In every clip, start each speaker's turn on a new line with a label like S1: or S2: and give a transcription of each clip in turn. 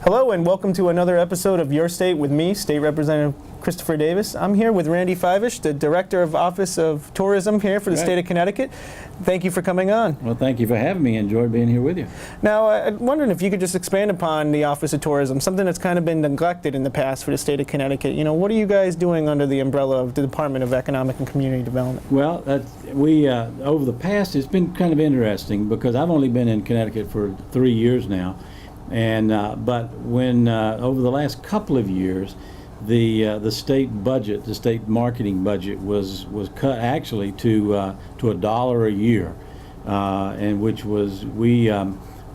S1: Hello and welcome to another episode of Your State with me, State Representative Christopher Davis. I'm here with Randy Fiveash, the Director of Office of Tourism here for the state of Connecticut. Thank you for coming on.
S2: Well, thank you for having me. Enjoyed being here with you.
S1: Now, I'm wondering if you could just expand upon the Office of Tourism, something that's kind of been neglected in the past for the state of Connecticut. You know, what are you guys doing under the umbrella of the Department of Economic and Community Development?
S2: Well, over the past, it's been kind of interesting because I've only been in Connecticut for 3 years now. And but when over the last couple of years, the state budget, the state marketing budget, was cut actually to $1 a year, and which was we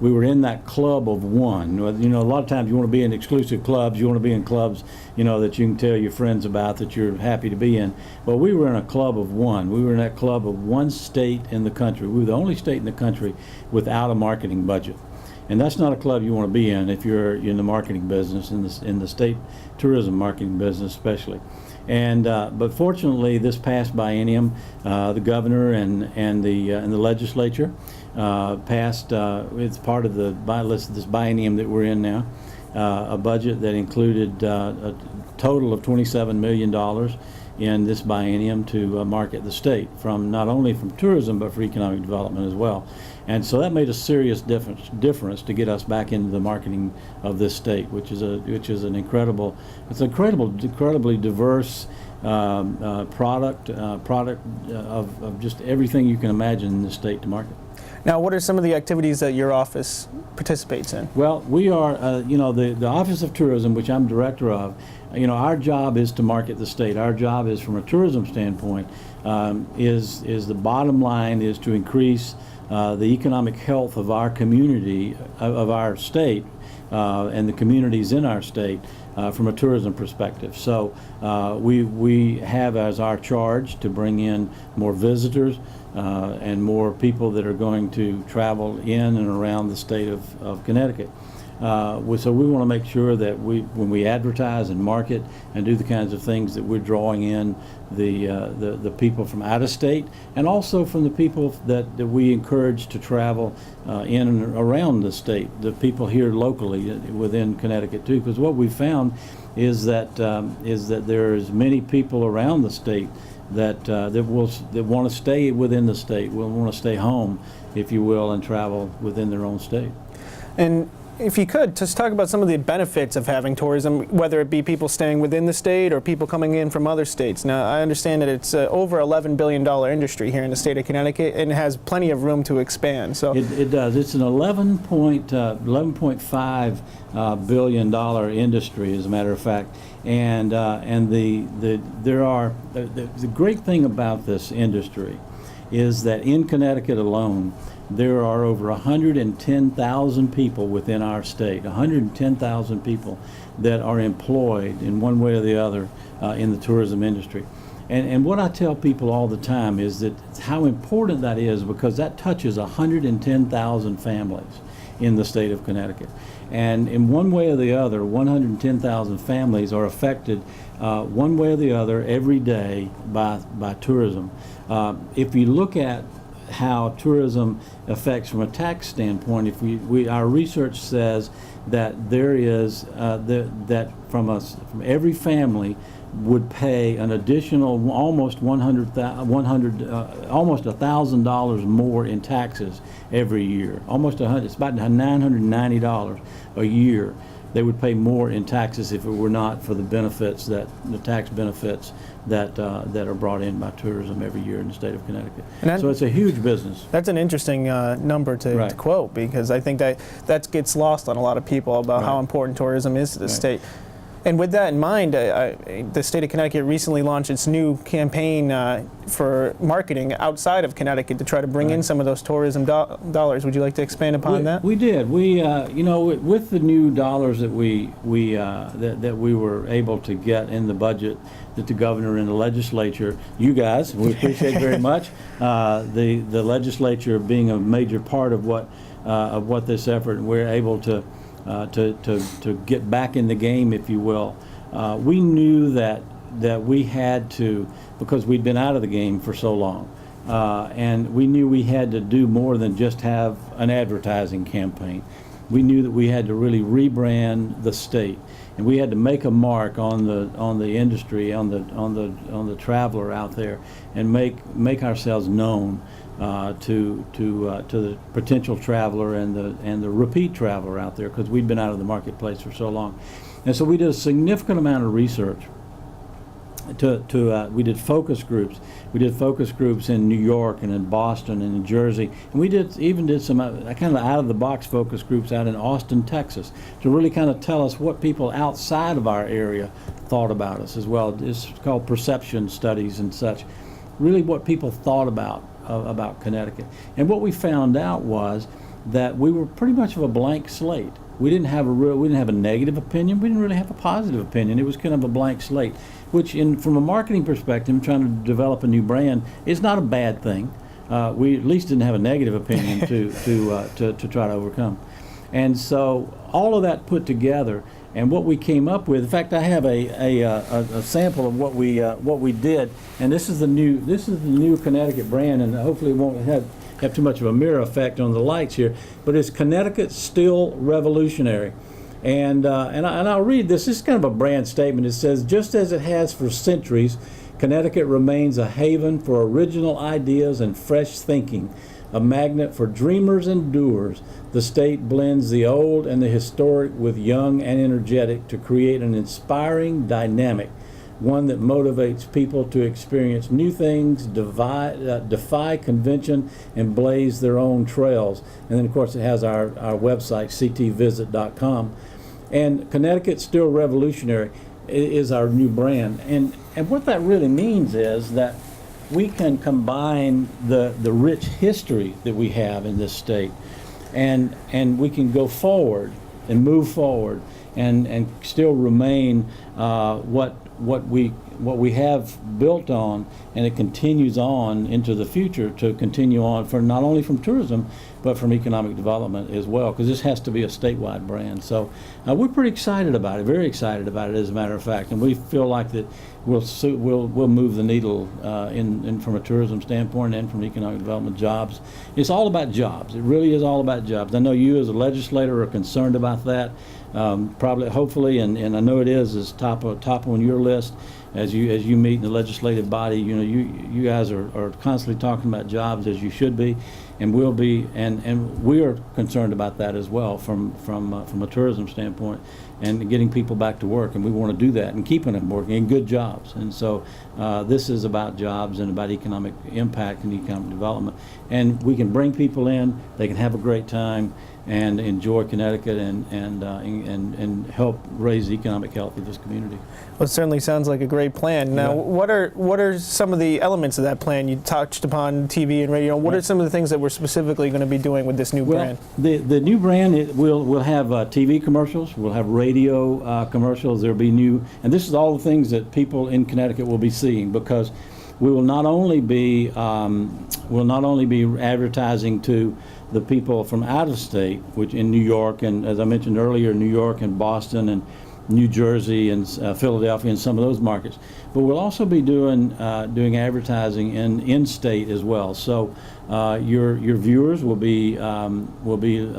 S2: were in that club of one. You know, a lot of times you want to be in exclusive clubs. You want to be in clubs, you know, that you can tell your friends about that you're happy to be in. But we were in a club of one. We were in that club of one state in the country. We were the only state in the country without a marketing budget. And that's not a club you want to be in if you're in the marketing business, in the state tourism marketing business especially. And but fortunately, this past biennium, the governor and the legislature passed, it's part of this biennium that we're in now, a budget that included a total of $27 million in this biennium to market the state, from not only from tourism but for economic development as well. And so that made a serious difference to get us back into the marketing of this state, which is an incredibly diverse product of just everything you can imagine in the state to market.
S1: Now, what are some of the activities that your office participates in?
S2: Well, we are, you know, the Office of Tourism, which I'm director of. You know, our job is to market the state. Our job is, from a tourism standpoint, is the bottom line is to increase the economic health of our community, of our state, and the communities in our state from a tourism perspective. So we have as our charge to bring in more visitors and more people that are going to travel in and around the state of Connecticut. So we want to make sure that when we advertise and market and do the kinds of things, that we're drawing in the people from out of state, and also from the people that we encourage to travel in and around the state, the people here locally within Connecticut too. Because what we found is that there's many people around the state that want to stay within the state, will want to stay home, if you will, and travel within their own state.
S1: And if you could, just talk about some of the benefits of having tourism, whether it be people staying within the state or people coming in from other states. Now, I understand that it's over $11 billion industry here in the state of Connecticut, and it has plenty of room to expand. So
S2: it does. It's an $11.5 billion industry, as a matter of fact. And the great thing about this industry is that in Connecticut alone, there are over 110,000 people within our state, 110,000 people that are employed in one way or the other in the tourism industry. And what I tell people all the time is that how important that is, because that touches 110,000 families in the state of Connecticut. And in one way or the other, 110,000 families are affected one way or the other every day by tourism. If you look at how tourism affects from a tax standpoint, if our research says that there is that from every family would pay an additional almost $1,000 more in taxes every year. It's about $990 a year. They would pay more in taxes if it were not for the tax benefits that are brought in by tourism every year in the state of Connecticut. So it's a huge business.
S1: That's an interesting number to quote, because I think that gets lost on a lot of people about how important tourism is to the state. And with that in mind, the state of Connecticut recently launched its new campaign for marketing outside of Connecticut to try to bring in some of those tourism dollars. Would you like to expand upon that?
S2: We did. We, you know, with the new dollars that we were able to get in the budget, that the governor and the legislature, you guys, we appreciate very much. The legislature being a major part of what this effort, we're able to get back in the game, if you will. We knew that we had to, because we'd been out of the game for so long, and we knew we had to do more than just have an advertising campaign. we knew that we had to really rebrand the state, and we had to make a mark on the industry, on the traveler out there, and make ourselves known to the potential traveler and the repeat traveler out there, because we'd been out of the marketplace for so long. And so we did a significant amount of research. We did focus groups. We did focus groups in New York and in Boston and in Jersey, and we even did some kind of out of the box focus groups out in Austin, Texas, to really kind of tell us what people outside of our area thought about us as well. It's called perception studies and such. Really, what people thought about Connecticut. And what we found out was that we were pretty much of a blank slate. We didn't have a negative opinion. We didn't really have a positive opinion. It was kind of a blank slate, which, from a marketing perspective, trying to develop a new brand is not a bad thing. We at least didn't have a negative opinion to try to overcome. And so all of that put together, and what we came up with. In fact, I have a sample of what we did, and this is the new Connecticut brand, and hopefully it won't have too much of a mirror effect on the lights here, but it's Connecticut Still Revolutionary. And I'll read this. This is kind of a brand statement. It says, just as it has for centuries, Connecticut remains a haven for original ideas and fresh thinking, a magnet for dreamers and doers. The state blends the old and the historic with young and energetic to create an inspiring dynamic, one that motivates people to experience new things, defy convention, and blaze their own trails. And then, of course, it has our website, ctvisit.com. And Connecticut Still Revolutionary is our new brand. And what that really means is that we can combine the rich history that we have in this state, and we can go forward and move forward and still remain what we have built on, and it continues on into the future to continue on for not only from tourism but from economic development as well, because this has to be a statewide brand. So we're pretty excited about it, very excited about it, as a matter of fact, and we feel like that we'll move the needle in from a tourism standpoint and from economic development. Jobs. It's all about jobs. It really is all about jobs. I know you as a legislator are concerned about that. Probably, hopefully, and I know it is top on your list as you meet in the legislative body. You know, you guys are constantly talking about jobs, as you should be, and will be, and we are concerned about that as well from a tourism standpoint, and getting people back to work, and we want to do that and keeping them working in good jobs. And so this is about jobs and about economic impact and economic development, and we can bring people in, they can have a great time and enjoy Connecticut and help raise the economic health of this community.
S1: Well, it certainly sounds like a great plan. Now, what are some of the elements of that plan? You touched upon TV and radio. What are some of the things that we're specifically going to be doing with this new brand?
S2: The new brand, we'll have TV commercials, we'll have radio commercials. There'll be new, and this is all the things that people in Connecticut will be seeing, because we will not only be advertising to the people from out of state, which in New York, and as I mentioned earlier, New York and Boston and New Jersey and Philadelphia and some of those markets, but we'll also be doing advertising in-state as well. So your viewers will be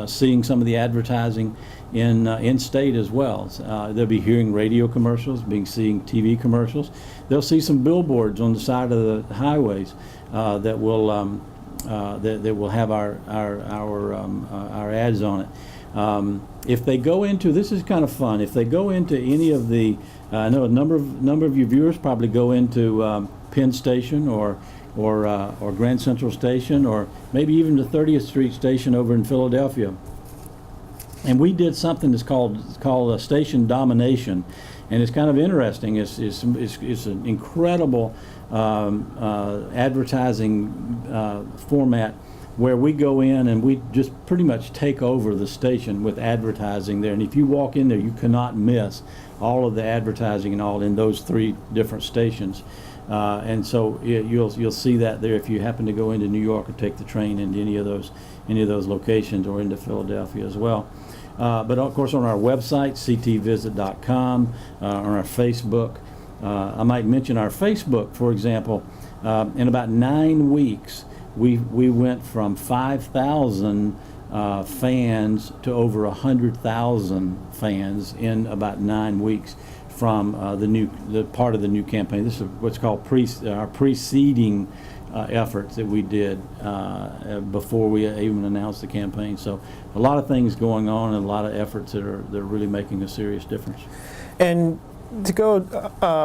S2: seeing some of the advertising in-state as well. They'll be hearing radio commercials, seeing TV commercials. They'll see some billboards on the side of the highways that will have our ads on it. If they go into, this is kind of fun, if they go into any of the, I know a number of your viewers probably go into Penn Station or Grand Central Station, or maybe even the 30th Street Station over in Philadelphia. And we did something that's called station domination, and it's kind of interesting. It's an incredible advertising format, where we go in and we just pretty much take over the station with advertising there. And if you walk in there, you cannot miss all of the advertising and all in those 3 different stations. And so you'll see that there if you happen to go into New York or take the train into any of those locations, or into Philadelphia as well. But of course on our website, ctvisit.com, on our Facebook. I might mention our Facebook, for example. In about 9 weeks, we went from 5,000 fans to over 100,000 fans in about 9 weeks from the part of the new campaign. This is what's called our preceding efforts that we did before we even announced the campaign. So a lot of things going on and a lot of efforts that are really making a serious difference.
S1: And to go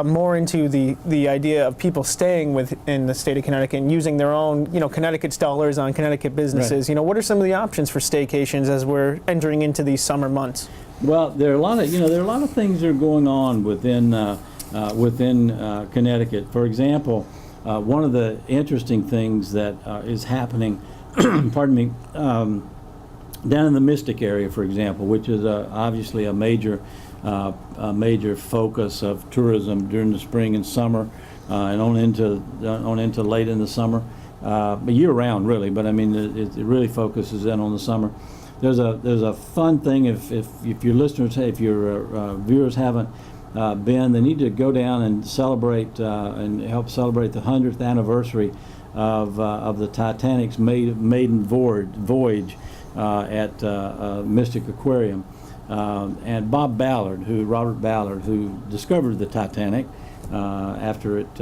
S1: more into the idea of people staying within the state of Connecticut and using their own, Connecticut's dollars on Connecticut businesses,
S2: right.
S1: What are some of the options for staycations as we're entering into these summer months?
S2: Well, there are a lot of things that are going on within Connecticut. For example, one of the interesting things that is happening, pardon me, down in the Mystic area, for example, which is obviously a major focus of tourism during the spring and summer, and on into late in the summer, but year round really. But I mean, it really focuses in on the summer. There's a fun thing if your listeners, if your viewers haven't been, they need to go down and celebrate and help celebrate the 100th anniversary of the Titanic's maiden voyage at Mystic Aquarium. And Robert Ballard, who discovered the Titanic after it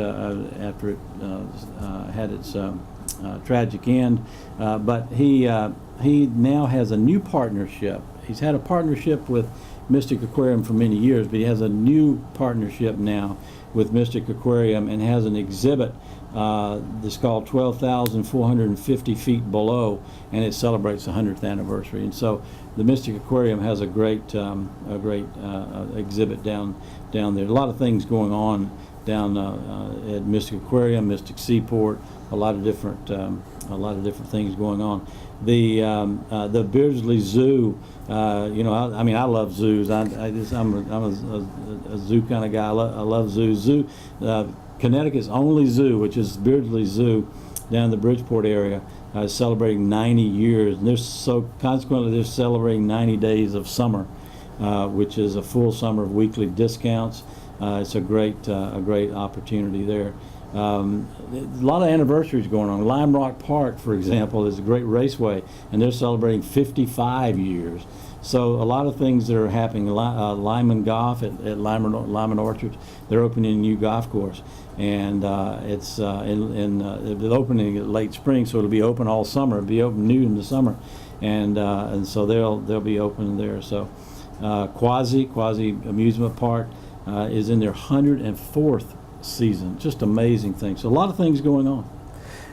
S2: had its tragic end, but he now has a new partnership. He's had a partnership with Mystic Aquarium for many years, but he has a new partnership now with Mystic Aquarium and has an exhibit that's called 12,450 feet below, and it celebrates the 100th anniversary. And so the Mystic Aquarium has a great exhibit down there. A lot of things going on down at Mystic Aquarium, Mystic Seaport, a lot of different things going on. The Beardsley Zoo, I love zoos. I'm a zoo kind of guy. I love zoos. Connecticut's only zoo, which is Beardsley Zoo, down in the Bridgeport area, is celebrating 90 years. And consequently, they're celebrating 90 days of summer, which is a full summer of weekly discounts. It's a great opportunity there. A lot of anniversaries going on. Lime Rock Park, for example, is a great raceway, and they're celebrating 55 years. So a lot of things that are happening. Lyman Golf at Lyman Orchards, they're opening a new golf course, and it's they're opening at late spring, so it'll be open all summer. It'll be open new in the summer, and so they'll be open there. So Quasi Amusement Park is in their 104th season. Just amazing things. So a lot of things going on.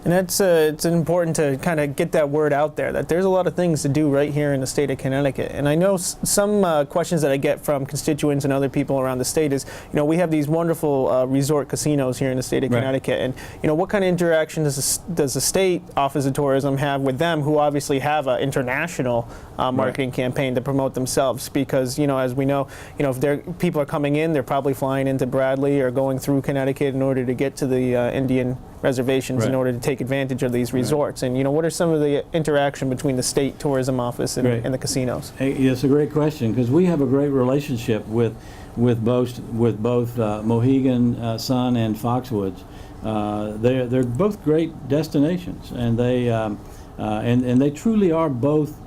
S1: And it's important to kind of get that word out there that there's a lot of things to do right here in the state of Connecticut. And I know some questions that I get from constituents and other people around the state is, we have these wonderful resort casinos here in the state of Connecticut, and what kind of interaction does the state Office of Tourism have with them, who obviously have an international marketing campaign to promote themselves? Because as we know, if people are coming in, they're probably flying into Bradley or going through Connecticut in order to get to the Indian reservations in order to take advantage of these resorts. And what are some of the interaction between the state tourism office and the casinos?
S2: Hey, it's a great question, because we have a great relationship with both Mohegan Sun and Foxwoods. They're both great destinations, and they truly are both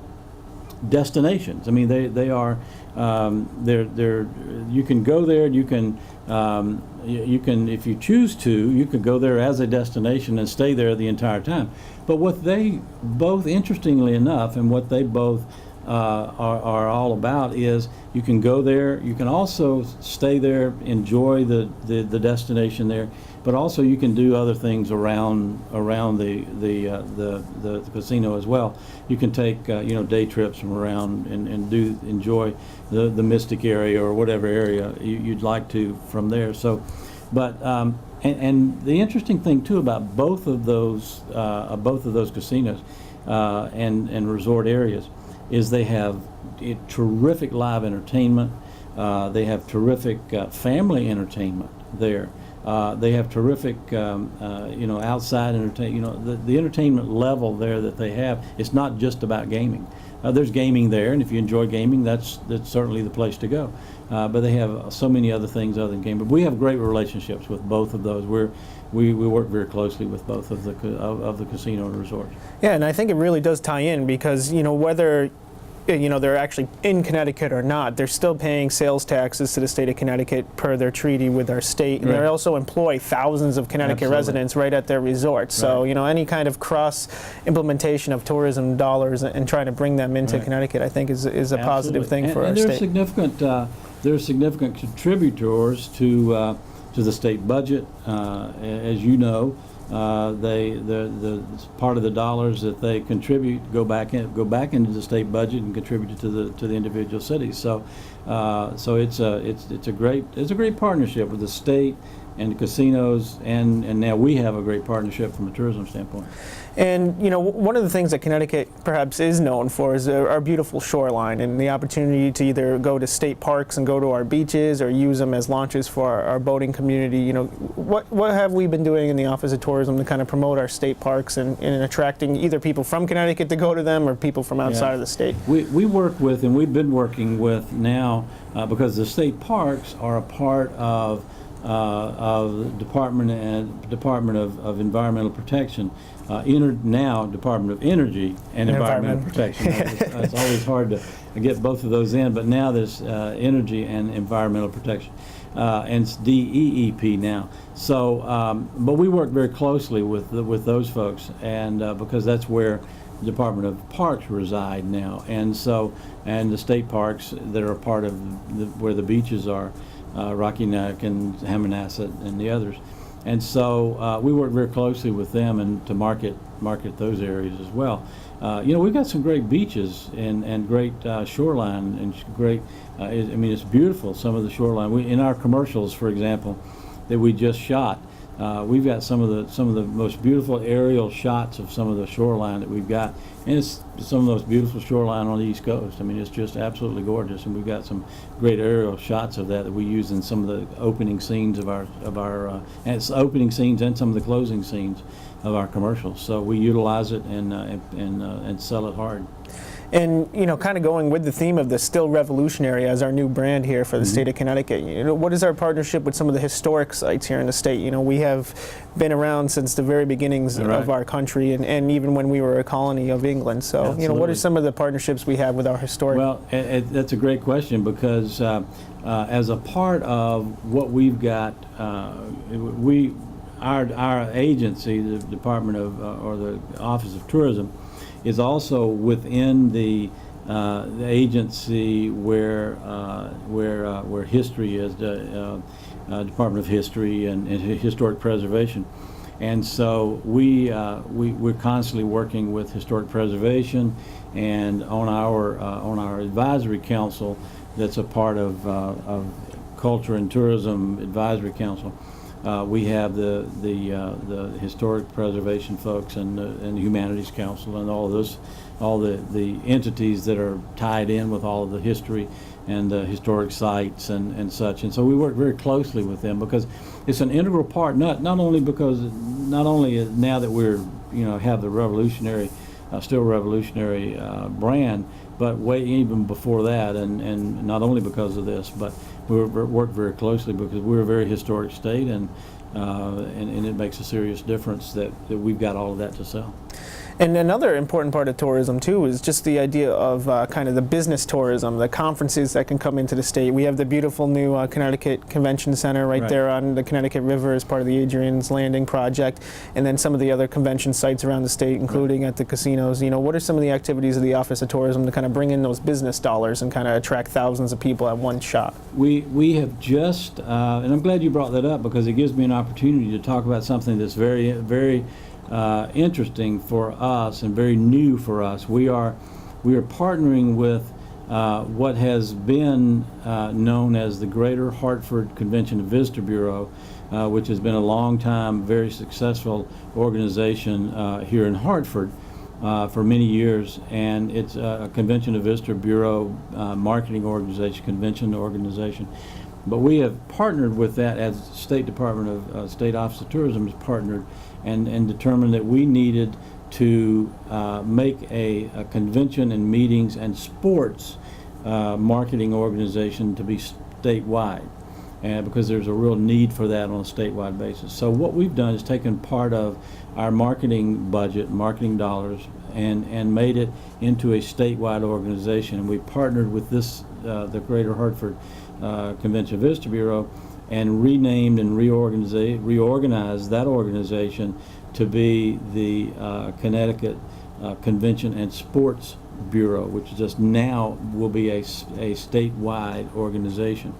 S2: destinations. I mean, they are. You can go there. You can, if you choose to, you could go there as a destination and stay there the entire time. But what they both, interestingly enough, and what they both are all about is you can go there. You can also stay there, enjoy the destination there, but also you can do other things around the casino as well. You can take day trips from around and enjoy the Mystic area or whatever area you'd like to from there. So, but and the interesting thing too about both of those casinos and resort areas is they have terrific live entertainment. They have terrific family entertainment there. They have terrific, outside entertainment. The entertainment level there that they have, it's not just about gaming. There's gaming there, and if you enjoy gaming, that's certainly the place to go. But they have so many other things other than gaming. But we have great relationships with both of those. We work very closely with both of the casino and resorts.
S1: Yeah, and I think it really does tie in because whether they're actually in Connecticut or not, they're still paying sales taxes to the state of Connecticut per their treaty with our state. And
S2: Right.
S1: they also employ thousands of Connecticut
S2: Absolutely.
S1: residents right at their resorts. So,
S2: Right.
S1: any kind of cross implementation of tourism dollars and trying to bring them into
S2: Right.
S1: Connecticut, I think is a positive thing
S2: and,
S1: for our
S2: and they're
S1: state.
S2: they're significant contributors to the state budget. As you know, the part of the dollars that they contribute go back into the state budget and contribute to the individual cities. So it's a great partnership with the state and the casinos, and now we have a great partnership from a tourism standpoint.
S1: And one of the things that Connecticut perhaps is known for is our beautiful shoreline and the opportunity to either go to state parks and go to our beaches or use them as launches for our boating community. What have we been doing in the Office of Tourism to kind of promote our state parks and attracting either people from Connecticut to go to them or people from outside of the state?
S2: We work with, and we've been working with now, because the state parks are a part of the Department of Environmental Protection, now Department of Energy and Environmental Protection. It's always hard to get both of those in, but now there's Energy and Environmental Protection, and it's DEEP now. So, but we work very closely with those folks, and because that's where the Department of Parks reside now, and the state parks that are a part of where the beaches are. Rocky Neck and Hammonasset and the others, and so we work very closely with them and to market those areas as well. We've got some great beaches and great shoreline and great. It's beautiful. Some of the shoreline. In our commercials, for example, that we just shot, we've got some of the most beautiful aerial shots of some of the shoreline that we've got, and it's some of the most beautiful shoreline on the East Coast. It's just absolutely gorgeous, and we've got some great aerial shots of that we use in some of the opening scenes of our and it's opening scenes and some of the closing scenes of our commercials. So we utilize it and sell it hard.
S1: And kind of going with the theme of the Still Revolutionary as our new brand here for the state of Connecticut, what is our partnership with some of the historic sites here in the state? We have been around since the very beginnings
S2: Right.
S1: of our country, and even when we were a colony of England. So,
S2: Absolutely.
S1: what are some of the partnerships we have with our historic?
S2: Well, that's a great question because as a part of what we've got, our agency, the Department of or the Office of Tourism, is also within the agency where history is, the Department of History and Historic Preservation, and so we're constantly working with historic preservation, and on our advisory council, that's a part of Culture and Tourism Advisory Council. We have the historic preservation folks and the Humanities Council and all the entities that are tied in with all of the history and the historic sites and such. And so we work very closely with them because it's an integral part. Not only now that we're have the revolutionary, still revolutionary brand, but way even before that, and not only because of this, but we work very closely because we're a very historic state, and it makes a serious difference that we've got all of that to sell.
S1: And another important part of tourism, too, is just the idea of kind of the business tourism, the conferences that can come into the state. We have the beautiful new Connecticut Convention Center right there on the Connecticut River as part of the Adrian's Landing project, and then some of the other convention sites around the state, including at the casinos. What are some of the activities of the Office of Tourism to kind of bring in those business dollars and kind of attract thousands of people at one shot?
S2: We have just, and I'm glad you brought that up because it gives me an opportunity to talk about something that's very, very interesting for us and very new for us. We are partnering with what has been known as the Greater Hartford Convention and Visitor Bureau, which has been a long time, very successful organization here in Hartford for many years, and it's a Convention and Visitor Bureau marketing organization, convention organization. But we have partnered with that, as State Department of State Office of Tourism has partnered and determined that we needed to make a convention and meetings and sports marketing organization to be statewide, and because there's a real need for that on a statewide basis. So what we've done is taken part of our marketing budget, marketing dollars, and made it into a statewide organization. And we partnered with the Greater Hartford Convention Visitor Bureau, and renamed and reorganized that organization to be the Connecticut Convention and Sports Bureau, which just now will be a statewide organization.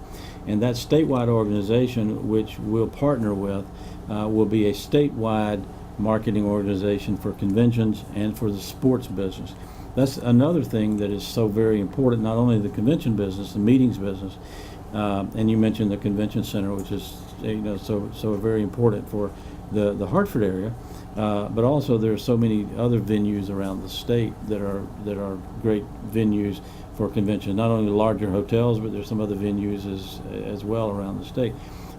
S2: And that statewide organization, which we'll partner with, will be a statewide marketing organization for conventions and for the sports business. That's another thing that is so very important, not only the convention business, the meetings business, and you mentioned the convention center, which is so very important for the Hartford area, but also there are so many other venues around the state that are great venues for conventions. Not only the larger hotels, but there's some other venues as well around the state.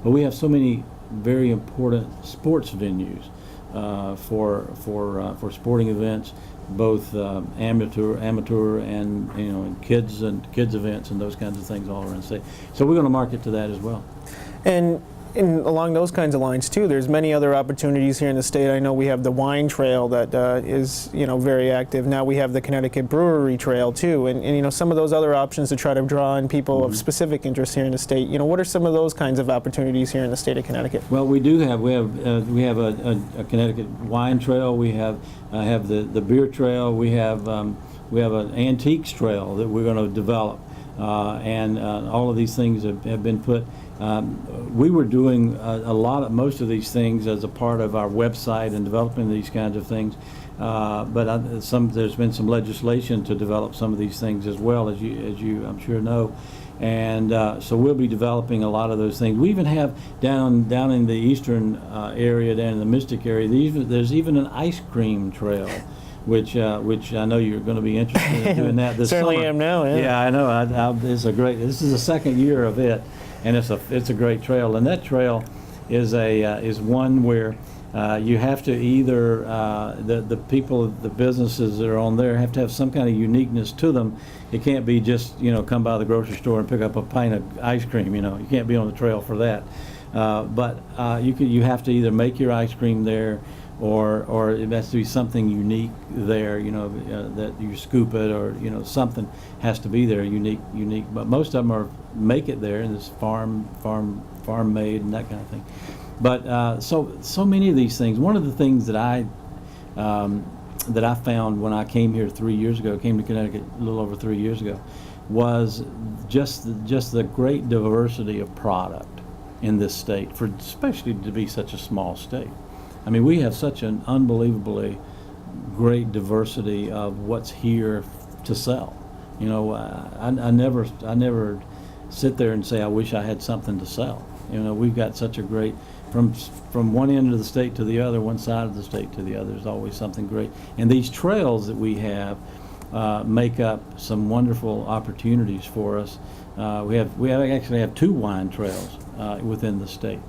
S2: But we have so many very important sports venues for sporting events, both amateur and kids events and those kinds of things all around the state. So we're going to market to that as well.
S1: And along those kinds of lines too, there's many other opportunities here in the state. I know we have the wine trail that is very active. Now we have the Connecticut Brewery Trail too, and some of those other options to try to draw in people of specific interest here in the state. What are some of those kinds of opportunities here in the state of Connecticut?
S2: Well, we have a Connecticut wine trail. We have the beer trail. We have an antiques trail that we're going to develop, and all of these things have been put. We were doing most of these things as a part of our website and developing these kinds of things, but there's been some legislation to develop some of these things as well, as you I'm sure know, and so we'll be developing a lot of those things. We even have down in the eastern area, down in the Mystic area, there's even an ice cream trail. Which I know you're going to be interested in doing that this
S1: Certainly
S2: summer.
S1: am now. Yeah,
S2: I know. This is the second year of it, and it's a great trail. And that trail is one where you have to either the people, the businesses that are on there have to have some kind of uniqueness to them. It can't be just come by the grocery store and pick up a pint of ice cream. You can't be on the trail for that. But you have to either make your ice cream there, or it has to be something unique there, that you scoop it, or something has to be there, unique. But most of them are make it there, and it's farm made and that kind of thing. But so many of these things. One of the things that I found when I came here 3 years ago, came to Connecticut a little over 3 years ago, was just the great diversity of product in this state, especially to be such a small state. I mean, we have such an unbelievably great diversity of what's here to sell. I never sit there and say I wish I had something to sell. We've got such a great, from one end of the state to the other, one side of the state to the other. There's always something great. And these trails that we have make up some wonderful opportunities for us. We actually have 2 wine trails within the state.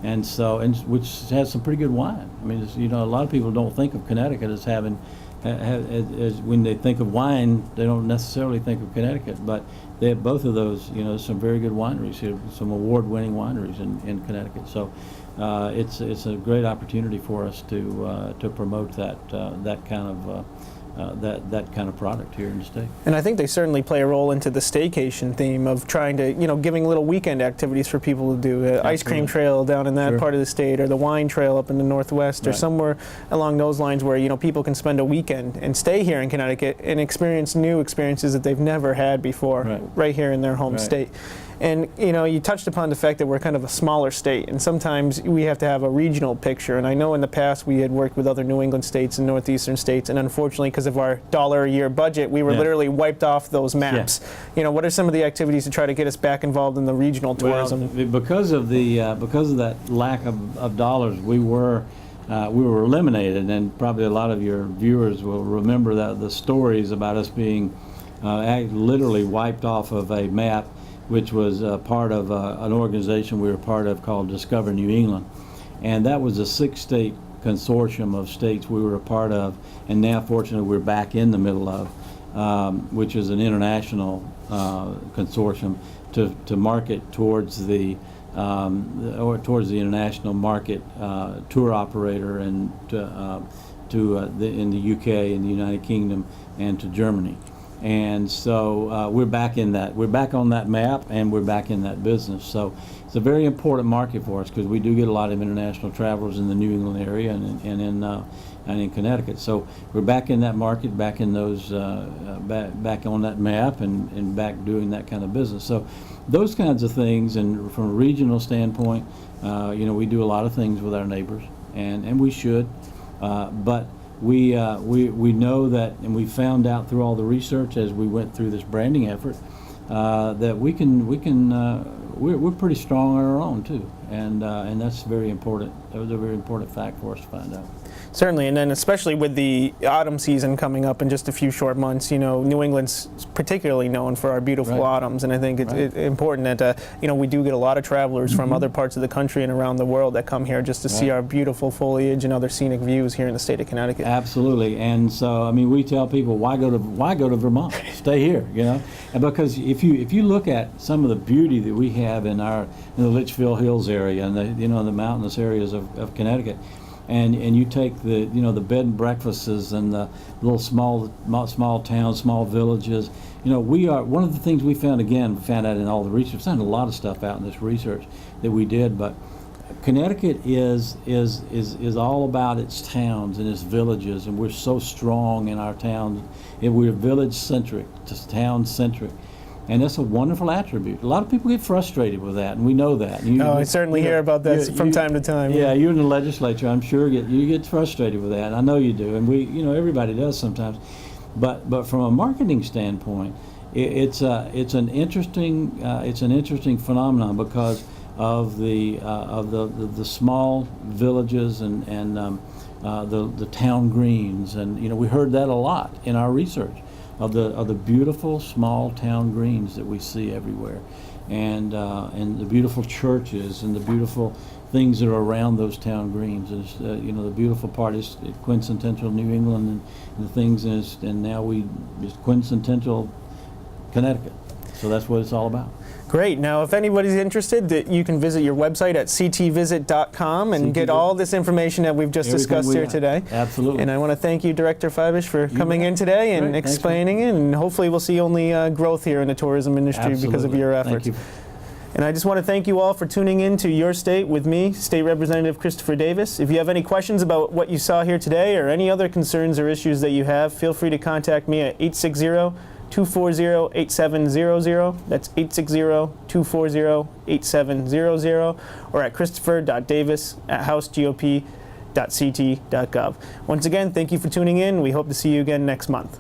S2: And which has some pretty good wine. I mean, a lot of people don't think of Connecticut as having, as when they think of wine, they don't necessarily think of Connecticut. But they have both of those. Some very good wineries here, some award-winning wineries in Connecticut. So it's a great opportunity for us to promote that kind of product here in the state.
S1: And I think they certainly play a role into the staycation theme of trying to, giving little weekend activities for people to do. Ice cream trail down in that part of the state, or the wine trail up in the Northwest, or somewhere along those lines where, people can spend a weekend and stay here in Connecticut and experience new experiences that they've never had before right here in their home state. And, you touched upon the fact that we're kind of a smaller state, and sometimes we have to have a regional picture. And I know in the past we had worked with other New England states and northeastern states, and unfortunately, because of our $1-a-year budget, we were literally wiped off those maps. What are some of the activities to try to get us back involved in the regional tourism?
S2: Well, because of that lack of dollars, we were eliminated, and probably a lot of your viewers will remember the stories about us being literally wiped off of a map which was part of an organization we were part of called Discover New England. And that was a 6-state consortium of states we were a part of, and now fortunately we're back in the middle of, which is an international consortium to market towards the international market tour operator and in the UK, in the United Kingdom, and to Germany. And so we're back in that. We're back on that map, and we're back in that business. So it's a very important market for us because we do get a lot of international travelers in the New England area and in Connecticut. So we're back in that market, back in those, back on that map, and back doing that kind of business. So those kinds of things, and from a regional standpoint, we do a lot of things with our neighbors, and we should, but we know that, and we found out through all the research as we went through this branding effort, that we're pretty strong on our own too, and that's very important. That was a very important fact for us to find out.
S1: Certainly, and then especially with the autumn season coming up in just a few short months, New England's particularly known for our beautiful autumns, and I think it's important that we do get a lot of travelers from other parts of the country and around the world that come here just to see our beautiful foliage and other scenic views here in the state of Connecticut.
S2: Absolutely, and so we tell people, why go to Vermont? Stay here, and because if you look at some of the beauty that we have in the Litchfield Hills area and the mountainous areas of Connecticut. And you take the bed and breakfasts and the little small towns, small villages. We are one of the things we found out in all the research. Found a lot of stuff out in this research that we did, but Connecticut is all about its towns and its villages, and we're so strong in our towns. We're village centric, just town centric. And that's a wonderful attribute. A lot of people get frustrated with that, and we know that.
S1: I certainly hear about that from time to time.
S2: Yeah, you in the legislature, I'm sure you get frustrated with that. I know you do, and everybody does sometimes. But from a marketing standpoint, it's an interesting phenomenon because of the small villages and the town greens, and we heard that a lot in our research. Of the beautiful small town greens that we see everywhere, and the beautiful churches and the beautiful things that are around those town greens. And the beautiful part is quintessential New England and the things, and now it's quintessential Connecticut. So that's what it's all about.
S1: Great. Now, if anybody's interested, you can visit your website at ctvisit.com and get all this information that we've just discussed here today.
S2: Absolutely.
S1: And I want to thank you, Director Fiveash, for coming in today and explaining it. And hopefully we'll see only growth here in the tourism industry because of your efforts.
S2: Thank you.
S1: And I just want to thank you all for tuning in to Your State with me, State Representative Christopher Davis. If you have any questions about what you saw here today or any other concerns or issues that you have, feel free to contact me at 860-240-8700. That's 860-240-8700, or at christopher.davis@housegop.ct.gov. Once again, thank you for tuning in. We hope to see you again next month.